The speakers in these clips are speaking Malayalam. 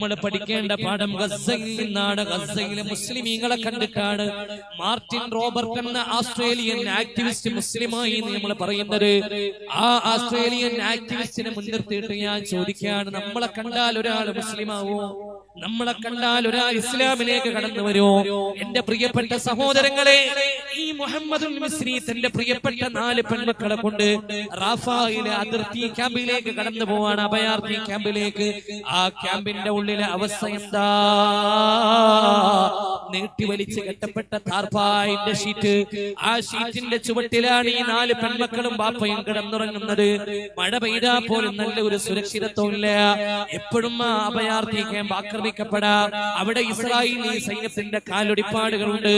നമ്മൾ പഠിക്കേണ്ട പാഠം ഗസയിൽ നിന്നാണ്. ഗസയിലെ മുസ്ലിമീങ്ങളെ കണ്ടിട്ടാണ് മാർട്ടിൻ റോബർട്ട് എന്ന ഓസ്ട്രേലിയൻ ആക്ടിവിസ്റ്റ് മുസ്ലിമായി നമ്മൾ പറയുന്നത്. ആ ഓസ്ട്രേലിയൻ ആക്ടിവിസ്റ്റിനെ മുൻനിർത്തിയിട്ട് ഞാൻ ചോദിക്കുകയാണ്, നമ്മളെ കണ്ടാൽ ഒരാൾ മുസ്ലിമാവോ? നമ്മളെ കണ്ടാൽ ഒരാൾ ഇസ്ലാമിലേക്ക് കടന്നു വരുമോ? എന്റെ പ്രിയപ്പെട്ട സഹോദരങ്ങളെ, ഈ മുഹമ്മദുൽ മിസ്രി തന്റെ പ്രിയപ്പെട്ട 4 പെൺമക്കളെ കൊണ്ട് റാഫയിലെ അതിർത്തി ക്യാമ്പിലേക്ക് കടന്നു പോവാണ്, അഭയാർത്ഥി ക്യാമ്പിലേക്ക്. ആ ക്യാമ്പിന്റെ ഉള്ളിലെ അവസ്ഥ എന്താ? നീട്ടി വലിച്ച് കെട്ടപ്പെട്ട താർപ്പായിന്റെ ഷീറ്റ്. ആ ഷീറ്റിന്റെ ചുവട്ടിലാണ് ഈ 4 പെൺമക്കളും ബാപ്പയും കിടന്നുറങ്ങുന്നത്. മഴ പെയ്താ പോലും നല്ല ഒരു സുരക്ഷിതത്വമില്ല. എപ്പോഴും ആ അഭയാർത്ഥി ക്യാമ്പ് ആക്രമിക്കപ്പെടാം. അവിടെ ഇസ്രായേലി സൈന്യത്തിന്റെ കാലൊടിപ്പാടുകളുണ്ട്.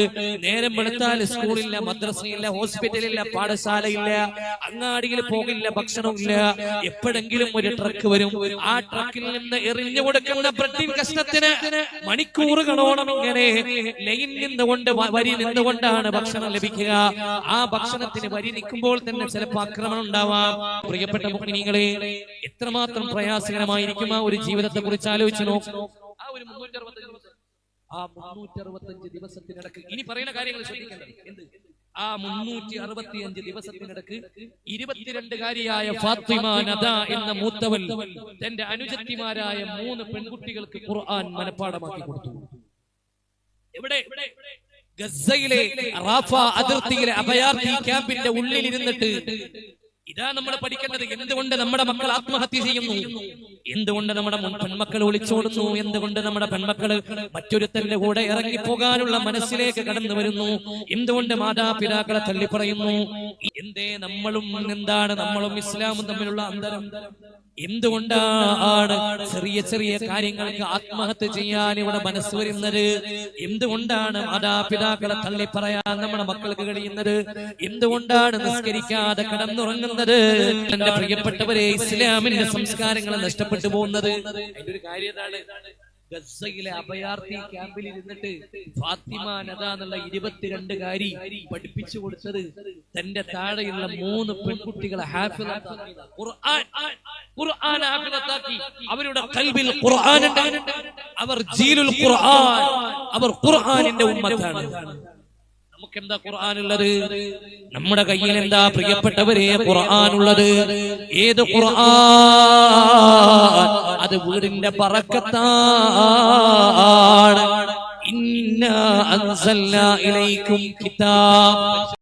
നേരം വെളുത്താൽ സ്കൂളില്ല, മദ്രസയില്ല, ഹോസ്പിറ്റലില്ല, പാഠശാലയില്ല, അങ്ങാടിയിൽ പോകില്ല, ഭക്ഷണമില്ല. എപ്പോഴെങ്കിലും ഒരു ട്രക്ക് വരും. ആ ട്രക്കിൽ നിന്ന് എറിഞ്ഞു കൊടുക്കുന്ന ബ്രെഡിൻ കഷ്ണത്തിന് മണിക്കൂറുകളോളം ഇങ്ങനെ ലൈൻ നിന്നുകൊണ്ട് വരി നിന്നുകൊണ്ടാണ് ഭക്ഷണം ലഭിക്കുക. ആ ഭക്ഷണത്തിന് വരി നിൽക്കുമ്പോൾ തന്നെ ചിലപ്പോൾ ആക്രമണം ഉണ്ടാവാം. പ്രിയപ്പെട്ട മുഅ്മിനീങ്ങളെ, എത്രമാത്രം പ്രയാസകരമായിരിക്കും ആ ഒരു ജീവിതത്തെ കുറിച്ച് ആലോചിച്ചു നോക്കൂ. ആ ഒരു 365 ദിവസത്തിനിടക്ക് ഇനി പറയുന്ന കാര്യങ്ങൾ ശ്രദ്ധിക്കേണ്ടത് എന്ത്? ആ 365 ദിവസത്തിനിടക്ക് 22കാരിയായ ഫാത്തിമ നദ എന്ന മൂത്തവൾ തന്റെ അനുജത്തിമാരായ 3 പെൺകുട്ടികൾക്ക് ഖുർആൻ മനഃപ്പാഠമാക്കി കൊടുത്തു. എവിടെ? ഗസയിലെ റാഫ അതിർത്തിയിലെ അഭയാർത്ഥി ക്യാമ്പിന്റെ ഉള്ളിലിരുന്നിട്ട്. ഇതാ നമ്മൾ പഠിക്കേണ്ടത്. എന്തുകൊണ്ട് നമ്മുടെ മക്കൾ ആത്മഹത്യ ചെയ്യുന്നു? എന്തുകൊണ്ട് നമ്മുടെ പെൺമക്കൾ ഒളിച്ചോടുന്നു? എന്തുകൊണ്ട് നമ്മുടെ പെൺമക്കൾ മറ്റൊരുത്തന്റെ കൂടെ ഇറങ്ങിപ്പോകാനുള്ള മനസ്സിലേക്ക് കടന്നു വരുന്നു? എന്തുകൊണ്ട് മാതാപിതാക്കളെ തള്ളിപ്പറയുന്നു? എന്തേ നമ്മളും ഇസ്ലാമും തമ്മിലുള്ള അന്തരം? എന്തുകൊണ്ടാണ് ചെറിയ ചെറിയ കാര്യങ്ങൾക്ക് ആത്മഹത്യ ചെയ്യാൻ ഇവിടെ മനസ്സ് വരുന്നത്? എന്തുകൊണ്ടാണ് മാതാപിതാക്കളെ തള്ളിപ്പറയാൻ നമ്മുടെ മക്കൾക്ക് കഴിയുന്നത്? എന്തുകൊണ്ടാണ് നിസ്കരിക്കാതെ കിടന്നുറങ്ങുന്നത്? എന്റെ പ്രിയപ്പെട്ടവരെ, ഇസ്ലാമിന്റെ സംസ്കാരങ്ങൾ നഷ്ടപ്പെട്ടു പോകുന്നത് അതിന്റെ ഒരു കാര്യം ഇതാണ്. ഗസയിലെ അഭയാർത്ഥി ക്യാമ്പിൽ ഇരുന്നിട്ട് ഫാത്തിമ നദ എന്നുള്ള 22കാരി പഠിപ്പിച്ചു കൊടുത്തത് തന്റെ താഴെയുള്ള 3 പെൺകുട്ടികളെ ഖുർആൻ അവരുടെ ഖൽബിൽ ഖുർആൻ ഉണ്ട്. അവർ ജീലുൽ ഖുർആൻ, അവർ ഖുർആനിന്റെ ഉമ്മത്താണ്. നമുക്കെന്താ ഖുർആൻ ഉള്ളത്? നമ്മുടെ കയ്യിൽ എന്താ പ്രിയപ്പെട്ടവരെ ഖുർആൻ ഉള്ളത്? ഏത് ഖുർആൻ? അത് വീടിന്റെ ബറക്കത്താണ്. ഇന്നാ അൻസൽനാ ഇലൈക്കും കിതാബ്.